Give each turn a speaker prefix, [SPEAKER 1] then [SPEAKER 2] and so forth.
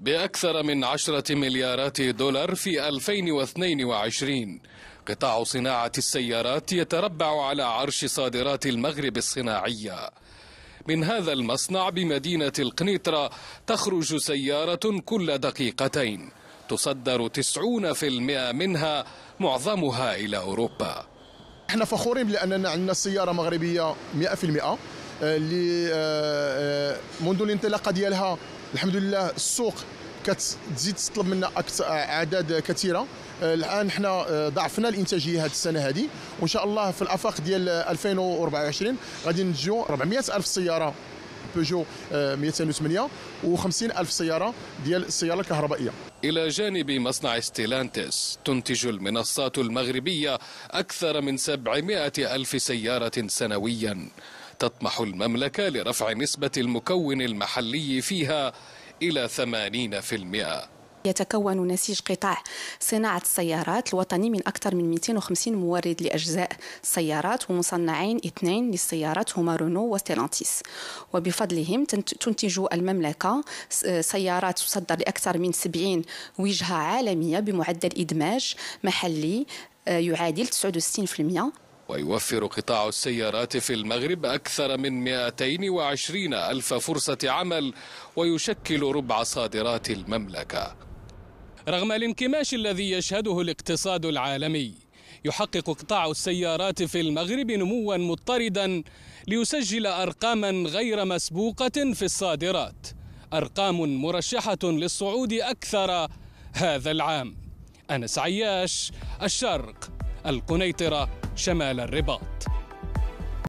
[SPEAKER 1] بأكثر من 10 مليارات دولار في 2022 قطاع صناعة السيارات يتربع على عرش صادرات المغرب الصناعية. من هذا المصنع بمدينة القنيطرة تخرج سيارة كل دقيقتين، تصدر 90% منها معظمها إلى أوروبا.
[SPEAKER 2] احنا فخورين بأننا عندنا سيارة مغربية 100% اللي منذ الانطلاقة ديالها الحمد لله السوق كتزيد تطلب منا أعداد كثيرة. الآن حنا ضعفنا الإنتاجية هذه السنة هذه، وإن شاء الله في الآفاق ديال 2024 غادي ننتجوا 400 ألف سيارة بيجو 208 و50 ألف سيارة ديال السيارة الكهربائية.
[SPEAKER 1] إلى جانب مصنع ستيلانتس تنتج المنصات المغربية أكثر من 700 ألف سيارة سنويا. تطمح المملكة لرفع نسبة المكون المحلي فيها إلى 80%.
[SPEAKER 3] يتكون نسيج قطاع صناعة السيارات الوطني من أكثر من 250 مورد لأجزاء السيارات، ومصنعين 2 للسيارات هما رونو وستيلانتيس. وبفضلهم تنتج المملكة سيارات تصدر لأكثر من 70 وجهة عالمية بمعدل إدماج محلي يعادل 69%.
[SPEAKER 1] ويوفر قطاع السيارات في المغرب أكثر من 220 ألف فرصة عمل، ويشكل ربع صادرات المملكة. رغم الانكماش الذي يشهده الاقتصاد العالمي، يحقق قطاع السيارات في المغرب نموا مضطردا ليسجل أرقاما غير مسبوقة في الصادرات، أرقام مرشحة للصعود أكثر هذا العام. أنس عياش، الشرق، القنيطرة، شمال الرباط.